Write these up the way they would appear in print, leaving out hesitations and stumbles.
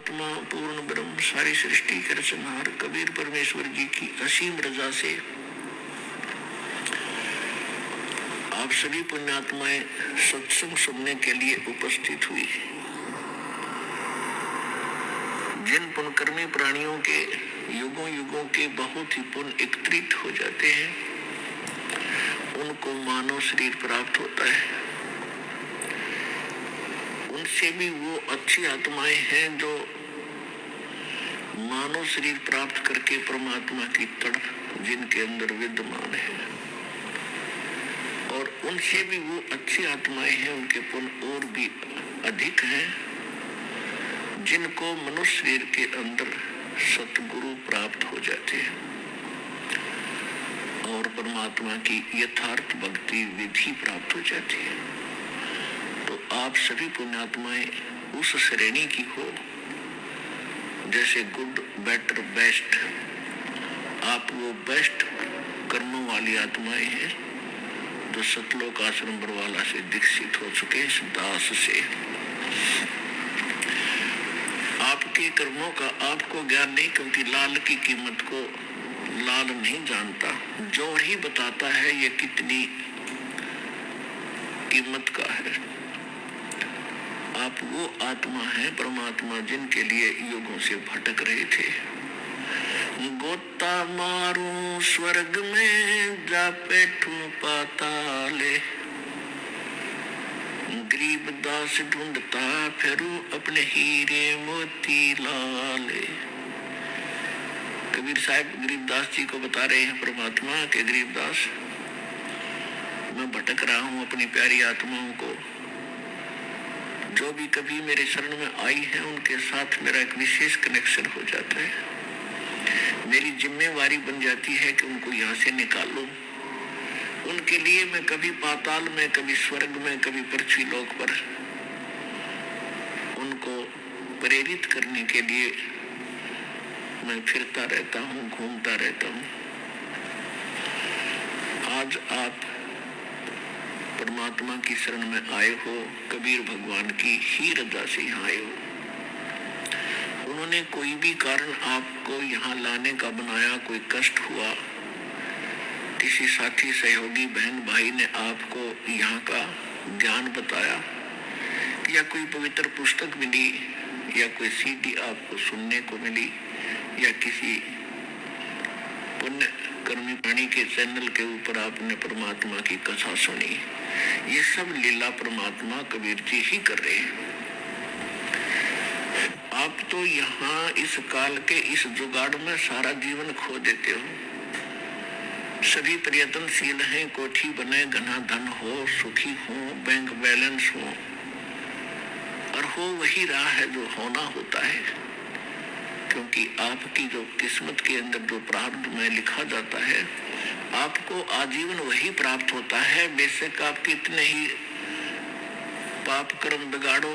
परमात्मा पूर्ण ब्रह्म सारी सृष्टि के रचनहार कबीर परमेश्वर जी की असीम रजा से आप सभी पुण्यात्माएं सत्संग सुनने के लिए उपस्थित हुई। जिन पुण्यकर्मी प्राणियों के युगों युगों के बहुत ही पुण्य एकत्रित हो जाते हैं उनको मानव शरीर प्राप्त होता है। उनसे भी वो अच्छी आत्माएं हैं जो मानव शरीर प्राप्त करके परमात्मा की तड़प जिनके अंदर विद्यमान है, और उनसे भी वो अच्छी आत्माएं हैं, उनके पुण्य और भी अधिक हैं, जिनको मनुष्य शरीर के अंदर सतगुरु प्राप्त हो जाते हैं और परमात्मा की यथार्थ भक्ति विधि प्राप्त हो जाती है। तो आप सभी पुण्यात्माएं उस श्रेणी की हो जैसे गुड, बेटर, बेस्ट। आप वो बेस्ट कर्मों वाली आत्माएं हैं जो सतलोक आश्रम बरवाला से दीक्षित हो चुके इस दास से। आपके कर्मों का आपको ज्ञान नहीं, क्योंकि लाल की कीमत को लाल नहीं जानता, जो ही बताता है ये कितनी कीमत का है। आप वो आत्मा है परमात्मा जिनके लिए युगों से भटक रहे थे। गोता मारूं स्वर्ग में जा बैठूं पाताले, गरीब दास ढूंढता फिरू अपने हीरे मोती लाले। कबीर साहब गरीबदास जी को बता रहे हैं परमात्मा के गरीबदास, मैं भटक रहा हूं अपनी प्यारी आत्माओं को, जो भी कभी मेरे शरण में आई है उनके साथ मेरा एक विशेष कनेक्शन हो जाता है। मेरी जिम्मेवारी बन जाती है कि उनको यहाँ से निकालूं। उनके लिए मैं कभी पाताल में, कभी स्वर्ग में, कभी पृथ्वी लोक पर उनको प्रेरित करने के लिए मैं फिरता रहता हूँ, घूमता रहता हूँ। आज आप परमात्मा की शरण में आए हो, कबीर भगवान की ही रजा से यहाँ आए हो। उन्होंने कोई भी कारण आपको यहाँ लाने का बनाया, कोई कष्ट हुआ, किसी साथी सहयोगी बहन भाई ने आपको यहाँ का ज्ञान बताया, या कोई पवित्र पुस्तक मिली, या कोई सीडी आपको सुनने को मिली, या किसी पुण्य कर्मी प्राणी के चैनल के ऊपर आपने परमात्मा की कथा सुनी, ये सब लीला परमात्मा कबीर जी ही कर रहे हैं। आप तो यहाँ इस काल के इस जुगाड़ में सारा जीवन खो देते हो। सभी प्रयत्नशील हैं, कोठी बने, घना धन हो, सुखी हो, बैंक बैलेंस हो, और हो वही राह है जो होना होता है, क्योंकि आपकी जो किस्मत के अंदर जो प्रारब्ध में लिखा जाता है आपको आजीवन वही प्राप्त होता है। बेशक आप कितने ही पाप कर्म बिगाड़ो,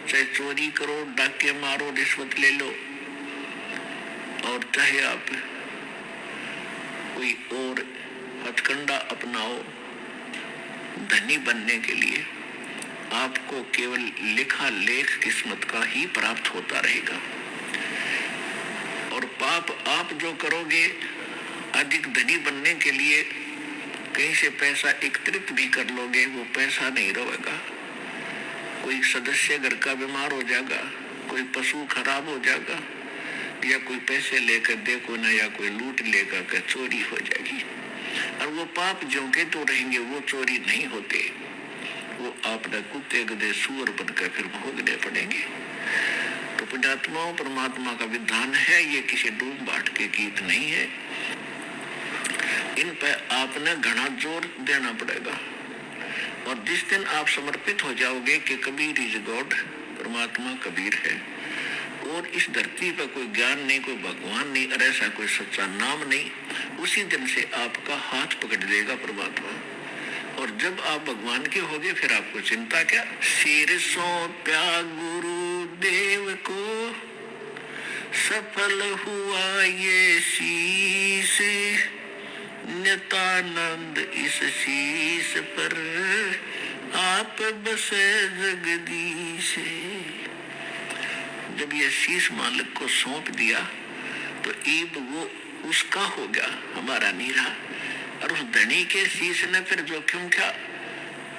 चाहे चोरी करो, डाके मारो, रिश्वत ले लो, और चाहे आप कोई और हथकंडा अपनाओ धनी बनने के लिए, आपको केवल लिखा लेख किस्मत का ही प्राप्त होता रहेगा। और पाप आप जो करोगे अधिक धनी बनने के लिए कहीं से पैसा एकत्रित भी कर लोगे, वो पैसा नहीं रहेगा। कोई सदस्य घर का बीमार हो जाएगा, कोई पशु खराब हो जाएगा, या कोई पैसे लेकर देखो ना, या कोई लूट लेकर के चोरी हो जाएगी, और वो पाप जो के तो रहेंगे, वो चोरी नहीं होते, वो आपने कुत्ते गधे सूअर बनकर फिर भोगने पड़ेंगे। तो पुण्यात्माओं, परमात्मा का विधान है, ये किसी डूब बाट के गीत नहीं है। इन पर आपने घना जोर देना पड़ेगा, और जिस दिन आप समर्पित हो जाओगे कि कबीर इज गॉड, परमात्मा कबीर है, और इस धरती पर कोई ज्ञान नहीं, कोई भगवान नहीं, और ऐसा कोई सच्चा नाम नहीं, उसी दिन से आपका हाथ पकड़ लेगा परमात्मा। और जब आप भगवान के होगे फिर आपको चिंता क्या। सिर सौंपा गुरु देव को, सफल हुआ ये शीश, नित्यानंद इस शीश पर आप बसे जगदीश। जब ये शीश मालिक को सौंप दिया तो ईब वो उसका हो गया, हमारा नहीं रहा। और उस धनी के शीश ने फिर जोखिम क्या,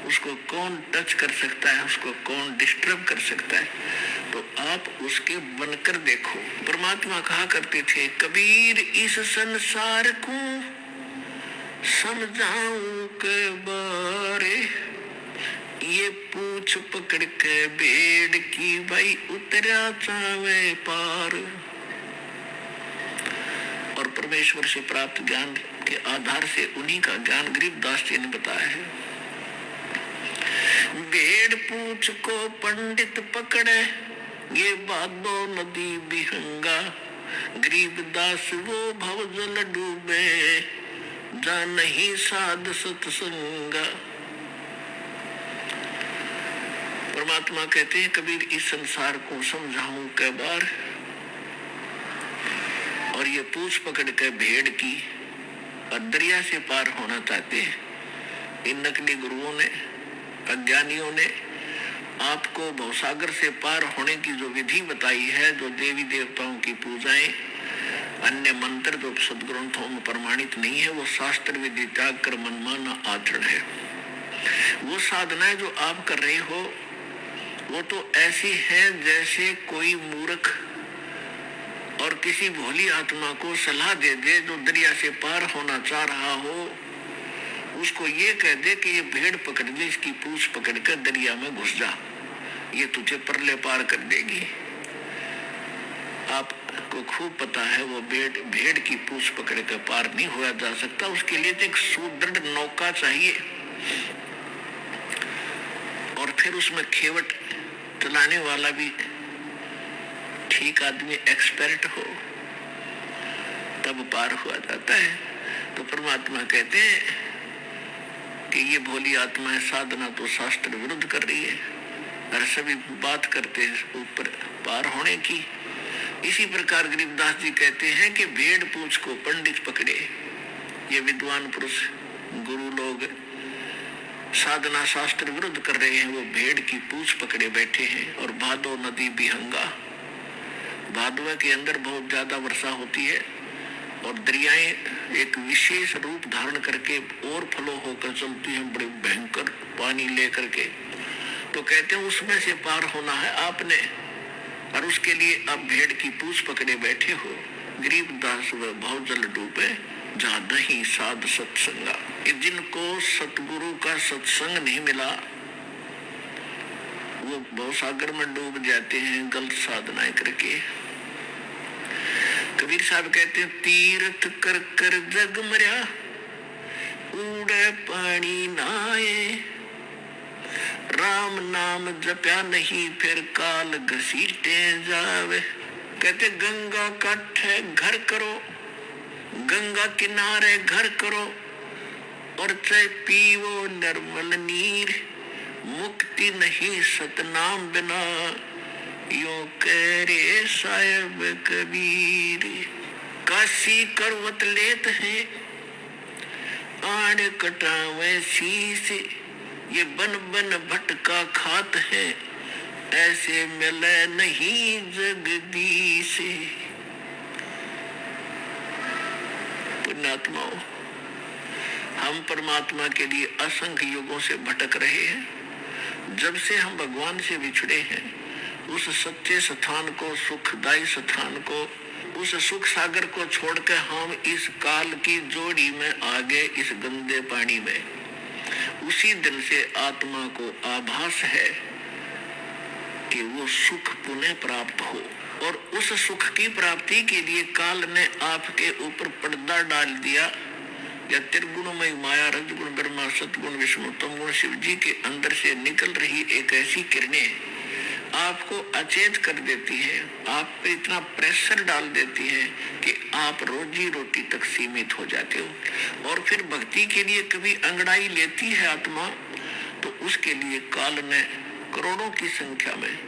उसको कौन टच कर सकता है, उसको कौन डिस्टर्ब कर सकता है। तो आप उसके बनकर देखो। परमात्मा कहा करते थे, कबीर इस संसार को समझाऊं के बारे, ये पूछ पकड़ के बेड़ की भाई उतरा चावे पार। और परमेश्वर से प्राप्त ज्ञान के आधार से उन्हीं का ज्ञान गरीबदास जी ने बताया है। बेड़ पूछ को पंडित पकड़े, ये बादो नदी बिहंगा, गरीबदास वो भव जल डूबे, जा नहीं साध सत्संगा। परमात्मा कहते हैं, कबीर इस संसार को समझाऊं कै बार, और ये पूछ पकड़ के भेड़ की और दरिया से पार होना चाहते हैं। इन नकली गुरुओं ने, अज्ञानियों ने आपको भवसागर से पार होने की जो विधि बताई है, जो देवी देवताओं की पूजाएं, अन्य मंत्र जो सदग्रंथों में प्रमाणित नहीं है, वो शास्त्र विधि त्याग कर मनमाना आचरण है। वो साधनाएं जो आप कर रहे हो वो तो ऐसी है जैसे कोई मूर्ख और किसी भोली आत्मा को सलाह दे दे जो दरिया से पार होना चाह रहा हो, उसको ये कह दे कि ये भेड़ पकड़ दे, इसकी पूंछ पकड़ कर दरिया में घुस जा, ये तुझे परले पार कर देगी। आपको खूब पता है वो भेड़ की पूंछ पकड़ कर पार नहीं हुआ जा सकता। उसके लिए तो एक सुदृढ़ नौका चाहिए और फिर उसमें खेवट चलाने वाला भी ठीक आदमी, एक्सपर्ट हो, तब पार हुआ जाता है। तो परमात्मा कहते हैं कि ये भोली आत्माएं साधना तो शास्त्र विरुद्ध कर रही है और सभी बात करते हैं ऊपर पार होने की। इसी प्रकार गरीबदास जी कहते हैं कि भेड़ पूंछ को पंडित पकड़े, ये विद्वान पुरुष गुरु लोग साधना शास्त्र विरुद्ध कर रहे हैं, वो भेड़ की पूंछ पकड़े बैठे हैं। और भादो नदी बिहंगा, भादवा के अंदर बहुत ज्यादा वर्षा होती है और दरियाएं एक विशेष रूप धारण करके और फ्लो होकर चलती हैं, बड़े भयंकर पानी लेकर के। तो कहते हैं उसमें से पार होना है आपने, और उसके लिए आप भेड़ की पूंछ पकड़े बैठे हो। गरीबदास व भव जल डूबे, जहाँ नहीं साध सत्संगा। जिनको सतगुरु का सत्संग नहीं मिला वो भवसागर में डूब जाते हैं गलत साधनाएं करके। कबीर साहब कहते हैं, तीर्थ कर कर जग मर्या, उड़े पानी नाए, राम नाम जप्या नहीं फिर काल घसीटे जावे। कहते गंगा काठे घर करो, गंगा किनारे घर करो, और चाहे पीवो निर्मल नीर, मुक्ति नहीं सतनाम बिना, यो कह रे साहिब कबीर। काशी करवत लेत है, आड़ कटावे शीश, ये बन बन भटका खात है, ऐसे मिले नहीं जगदीश। पुण्यात्माओं, हम परमात्मा के लिए असंख्य युगों से भटक रहे हैं। जब से हम भगवान से बिछड़े हैं, उस सच्चे स्थान को, सुखदायी स्थान को, उस सुख सागर को छोड़कर हम इस काल की जोड़ी में आ गए, इस गंदे पानी में। उसी दिन से आत्मा को आभास है कि वो सुख पुनः प्राप्त हो, और उस सुख की प्राप्ति के लिए काल ने आपके ऊपर पर्दा डाल दिया। या त्रिगुणमय माया, रजगुण ब्रह्मा, सतगुण विष्णु, तमगुण शिव जी के अंदर से निकल रही एक ऐसी किरणें आपको अचेत कर देती है, आप पे इतना प्रेशर डाल देती है कि आप रोजी रोटी तक सीमित हो जाते हो। और फिर भक्ति के लिए कभी अंगड़ाई लेती है आत्मा, तो उसके लिए काल ने करोड़ों की संख्या में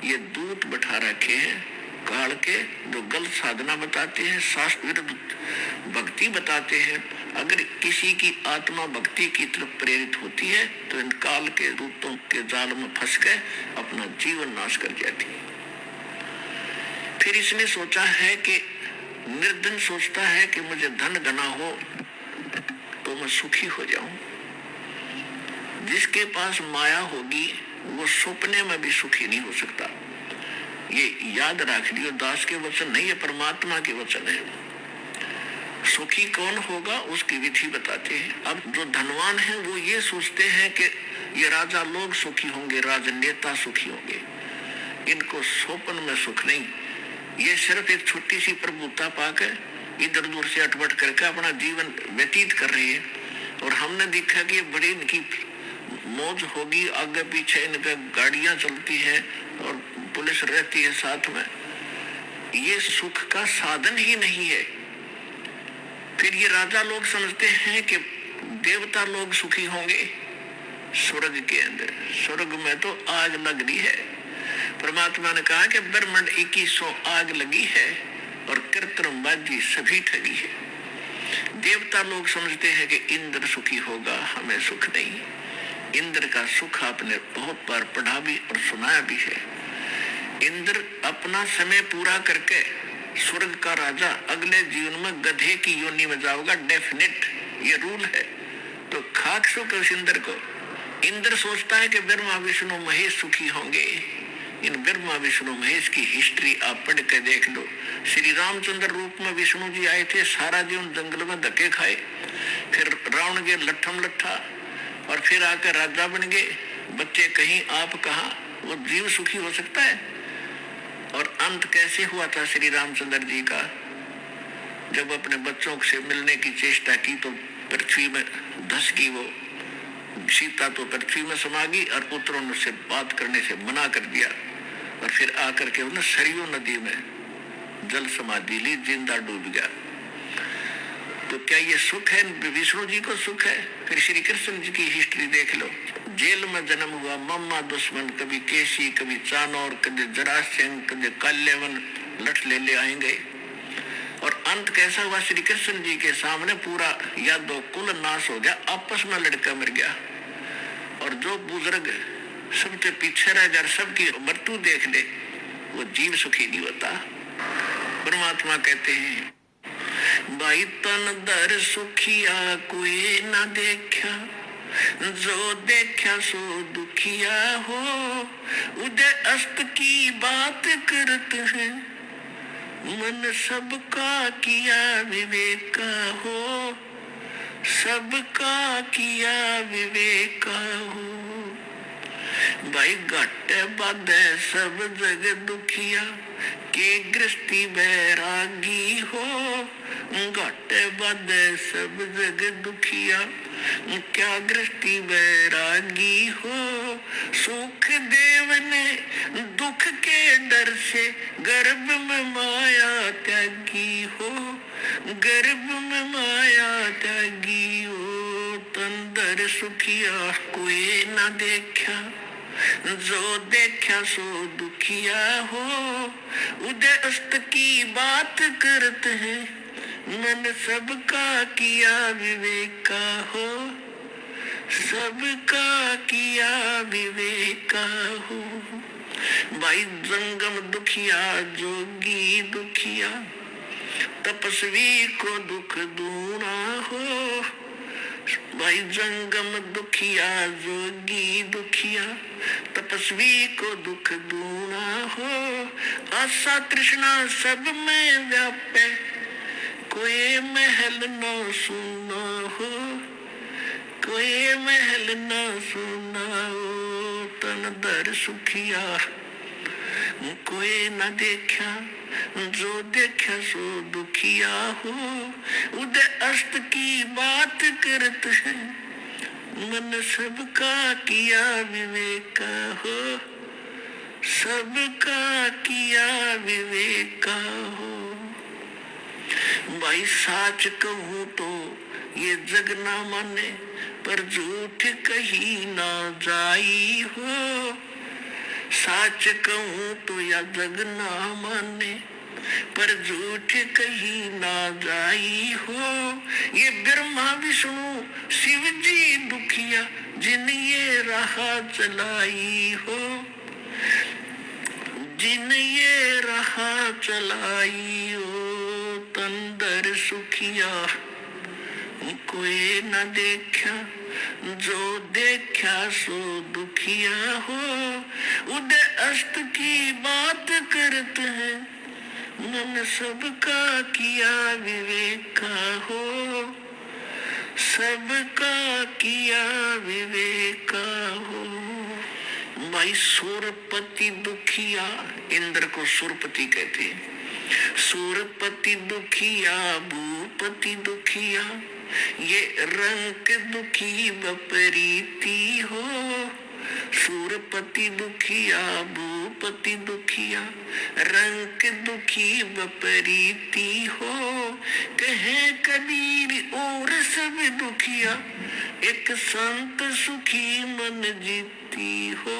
ये दूत बैठा रखे हैं काल के, जो गलत साधना बताते हैं, शास्त्र विरुद्ध भक्ति बताते हैं। अगर किसी की आत्मा भक्ति की तरफ प्रेरित होती है तो इन काल के दूतों के जाल में फंस गए अपना जीवन नाश कर जाती है। फिर इसने सोचा है कि निर्धन सोचता है कि मुझे धन घना हो तो मैं सुखी हो जाऊं। जिसके पास माया होगी वो सपने में भी सुखी नहीं हो सकता। ये याद रख लियो, दास के वचन नहीं है, परमात्मा के वचन है। सुखी कौन होगा उसकी विधि बताते हैं। अब जो धनवान है वो ये सोचते हैं कि ये राजा लोग सुखी होंगे, राजनेता सुखी होंगे। इनको स्वप्न में सुख नहीं, ये सिर्फ एक छोटी सी प्रभुता पाकर इधर उधर से अटपट करके अपना जीवन व्यतीत कर रहे हैं। और हमने देखा कि बड़ी इनकी मौज होगी, आगे पीछे इनका गाड़ियां चलती है और पुलिस रहती है साथ में। ये सुख का साधन ही नहीं है। फिर ये राजा लोग समझते हैं कि देवता लोग सुखी होंगे स्वर्ग के अंदर। स्वर्ग में तो आग लग रही है। परमात्मा ने कहा कि ब्रह्मांड 2100 आग लगी है और कृत्रिमबाजी सभी ठगी है। देवता लोग समझते हैं कि इंद्र सुखी होगा, हमें सुख नहीं। इंद्र का सुख आपने बहुत बार पढ़ा भी और सुनाया भी है। इंद्र अपना समय पूरा करके स्वर्ग का राजा अगले जीवन में गधे की योनि में जाओगा, डेफिनेट, ये रूल है। तो खाक सुख उस इंद्र को। इंद्र सोचता है कि ब्रह्मा विष्णु महेश सुखी होंगे। इन ब्रह्मा विष्णु महेश की हिस्ट्री आप पढ़ के देख लो। श्री रामचंद्र रूप में विष्णु जी आए थे, सारा जीवन जंगल में धक्के खाए, फिर रावण के लट्ठम लट्ठा और फिर आकर राजा बन गए। बच्चे कहीं आप कहाँ, वो जीव सुखी हो सकता है? और अंत कैसे हुआ था श्री रामचंद्र जी का? जब अपने बच्चों से मिलने की चेष्टा की तो पृथ्वी में धस गई वो सीता, तो पृथ्वी में समा गई और पुत्रों ने उससे बात करने से मना कर दिया। और फिर आकर के उन्हें सरयू नदी में जल समाधि ली, जिंदा डूब गया। तो क्या ये सुख है? विष्णु जी को सुख है? फिर श्री कृष्ण जी की हिस्ट्री देख लो। जेल में जन्म हुआ, मम्मा दुश्मन, कभी केसी, कभी चानौर, कभी जरासंध, कभी काल्यवन लठ ले आएंगे। और अंत कैसा हुआ? श्री कृष्ण जी के सामने पूरा यादव कुल नाश हो गया, आपस में लड़का मर गया। और जो बुजुर्ग सबसे पीछे रह जा, सबकी मृत्यु देख ले, वो जीव सुखी नहीं होता। परमात्मा कहते हैं, भाई तन दर सुखिया कोई ना देखा, जो देखा सो दुखिया हो। उदय अस्त की बात करते हैं, मन सबका किया विवेका हो, सबका किया विवेका हो। भाई घाटे बाधे सब जग दुखिया, के गृहस्थी बैरागी हो। घाटे बाधे सब जग दुखिया, क्या गृहस्थी बैरागी हो। सुख देव ने दुख के डर से गर्भ में माया त्यागी हो, गर्भ में माया त्यागी हो। तंदर सुखिया कोई ना देखा, जो देखा सो दुखिया हो। उदय अस्त की बात करते हैं, मन सबका किया विवेका हो, सबका किया विवेका हो। भाई जंगम दुखिया जोगी दुखिया, तपस्वी को दुख दूना हो। भाई जंगम दुखिया जोगी दुखिया, तपस्वी को दुख दूना हो। आशा तृष्णा सब में व्यापे, कोई महल न सुना हो, कोई महल न सुना हो। तन दर सुखिया कोई न देखा, जो देखा सो दुखिया हो। उदय अस्त की बात करते हैं, मन सबका किया विवेका हो, सबका किया विवेका हो। भाई साच कहूँ तो ये जग ना माने, पर झूठ कहीं ना जाई हो। साच कहूँ तो या जग ना माने, पर झूठ कहीं ना जाई हो। ये ब्रह्मा विष्णु शिव जी दुखिया, जिन ये राह चलाई हो, जिन ये राह चलाई ओ तंदर सुखिया, कोई न देखा जो देखा सो दुखिया हो। उदय अस्त की बात करते हैं, मन सबका किया विवेका हो, सबका किया विवेका हो। भाई सूरपति दुखिया, इंद्र को सूरपति कहते हैं। सूरपति दुखिया भूपति दुखिया, ये रंग दुखी विपरीती हो। सूरपति दुखिया भूपति दुखिया, रंग दुखी विपरीती हो। कहे कबीर और सब दुखिया, एक संत सुखी मन जीती हो।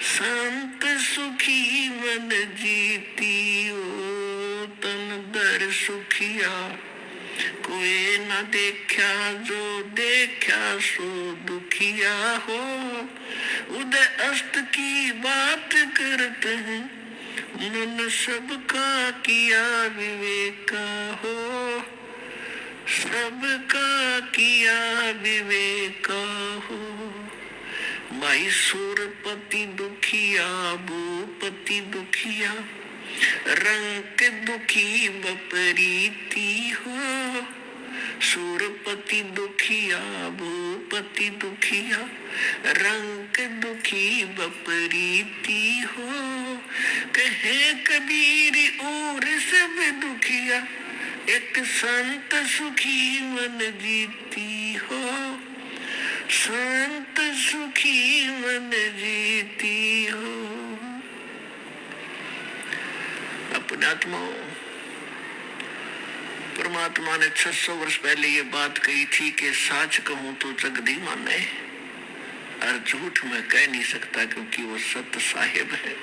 संत सुखी मन जीती हो तन दर सुखिया, कोई न देखा जो देखा सो दुखिया हो। उदय अस्त की बात करते हैं, मन सबका किया विवेका हो, सबका किया विवेका हो। भाई सूरपति दुखिया भूपति दुखिया, रंग दुखी विपरीती हो। सूरपति दुखिया भूपति दुखिया, रंग दुखी विपरीती हो। कहे कबीर और सब दुखिया, एक संत सुखी मन जीती हो। संत सुखी मन जीती हो। अपने आत्माओं, परमात्मा ने 600 वर्ष पहले ये बात कही थी कि साच कहूं तो जगदी माने, और झूठ मैं कह नहीं सकता क्योंकि वो सत्य साहिब है।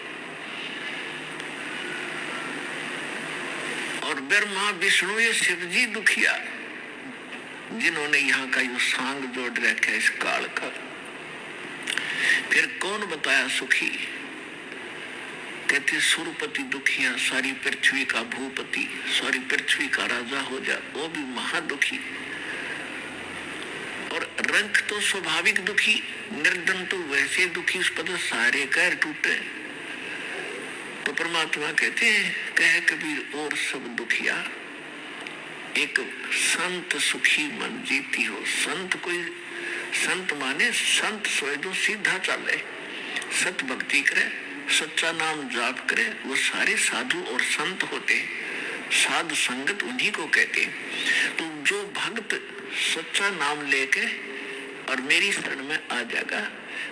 और ब्रह्मा विष्णु ये शिवजी दुखिया, जिन्होंने यहाँ का यो सांग जोड़ रखा इस काल का। फिर कौन बताया सुखी? कहते सूरपति दुखिया, सारी पृथ्वी का भूपति, सारी पृथ्वी का राजा हो जा, वो भी महादुखी। और रंग तो स्वाभाविक दुखी, निर्धन तो वैसे दुखी, उस पर सारे कैर टूटे। तो परमात्मा कहते हैं, कह कबीर और सब दुखिया, एक संत सुखी मन जीती हो। संत कोई, संत माने संत सोए दो सीधा चले, सत भक्ति करे, सच्चा नाम जाप करे, वो सारे साधु और संत होते। साधु संगत उन्हीं को कहते। तो जो भक्त सच्चा नाम लेके और मेरी शरण में आ जाएगा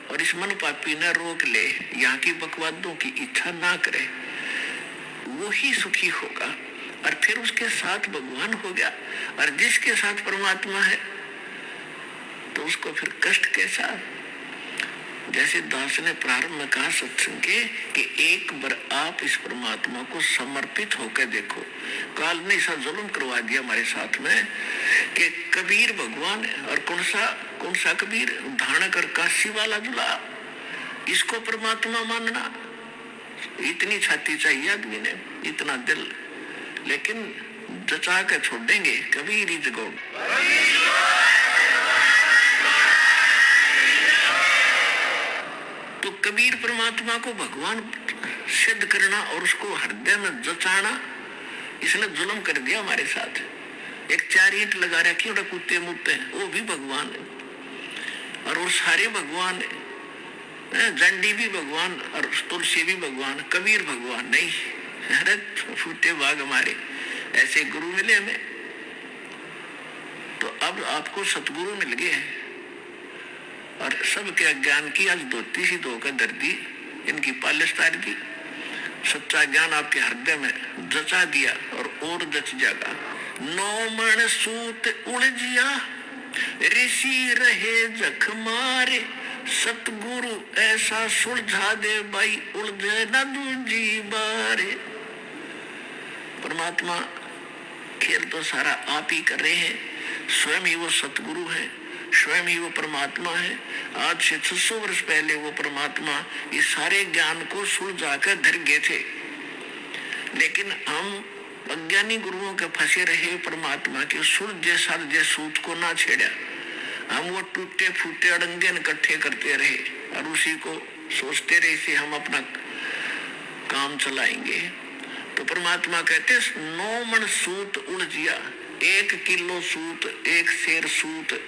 और इस मन पापी न रोक ले, यहाँ की बकवादों की इच्छा ना करे, वो ही सुखी होगा। और फिर उसके साथ भगवान हो गया। और जिसके साथ परमात्मा है तो उसको फिर कष्ट कैसा? जैसे दास ने प्रारंभ में कहा सत्संग के कि एक बार आप इस परमात्मा को समर्पित होकर देखो। काल ने ऐसा जुल्म करवा दिया हमारे साथ में कि कबीर भगवान है, और कौन सा कबीर? धारण कर काशी वाला दूल्हा, इसको परमात्मा मानना। इतनी छाती चाहिए आदमी ने, इतना दिल, लेकिन जचा के छोड़ देंगे कबीर ही जगो। तो कबीर परमात्मा को भगवान सिद्ध करना और उसको हृदय में जचाना, इसने जुल्म कर दिया हमारे साथ। एक 4 ईंट लगा रखी और कुत्ते मुत्ते, वो भी भगवान है और वो सारे भगवान है। जंडी भी भगवान और तुलसी भी भगवान, कबीर भगवान नहीं। अरे फूटे बाग हमारे ऐसे गुरु मिले हमें। तो अब आपको सतगुरु मिल गए हैं और सबके अज्ञान की आज धोती सी धोकर दर्दी, इनकी पालिश तार दी। सच्चा ज्ञान आपके हृदय में जचा दिया और जच जाएगा। 9 मन सूत उलझिया, ऋषि रहे जख मारे। सतगुरु ऐसा सुलझा दे भाई, उलझे न दूजी बारे। परमात्मा खेल तो सारा आप ही कर रहे हैं। स्वयं ही वो सतगुरु है, स्वयं ही वो परमात्मा है। आज से 600 वर्ष पहले वो परमात्मा इस सारे ज्ञान को सुलझा कर धर गए थे। लेकिन हम अज्ञानी गुरुओं के फंसे रहे, परमात्मा के सूर्य सार्य सूत को ना छेड़ा, हम वो टूटे फूटे अड़ंगे इकट्ठे करते रहे और उसी को सोचते रहे से हम अपना काम चलाएंगे। तो परमात्मा कहते 9 मन सूत उलझिया, 1 किलो सूत, 1 शेर सूत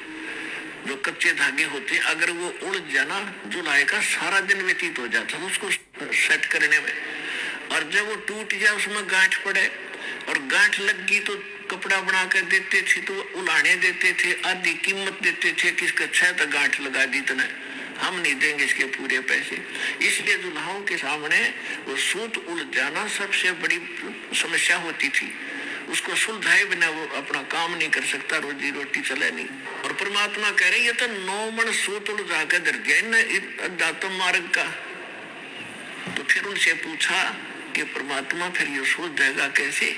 जो कच्चे धागे होते हैं, अगर वो उलझ जाना जुलाई का सारा दिन व्यतीत हो जाता है उसको सेट करने में। और जब वो टूट जाए उसमें गांठ पड़े और गांठ लग गई तो कपड़ा बना कर देते थे, तो उलाने देते थे, आधी कीमत देते थे कि इसका 6 तक गांठ लगा दी, तो हम नहीं देंगे इसके पूरे पैसे। इसलिए दुल्हाओं के सामने वो सूत उलझ जाना सबसे बड़ी समस्या होती थी। उसको सुलझाए बिना वो अपना काम नहीं कर सकता, रोजी रोटी चले नहीं। और परमात्मा कह रहे ये तो 9 मन सूत उलझा कर धर गए न अध्यात्म मार्ग का। तो फिर उनसे पूछा कि परमात्मा फिर ये सुलझाएगा कैसे?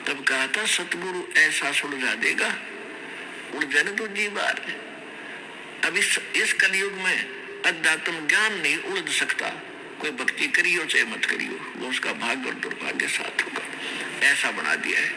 तब कहा था सतगुरु ऐसा सुलझा देगा, उलझन दूजी बार। अब इस कलयुग में अध्यात्म ज्ञान नहीं उलझ सकता, कोई भक्ति करियो चाहे मत करियो, वो उसका भाग्य और दुर्भाग्य साथ होगा, ऐसा बना दिया है।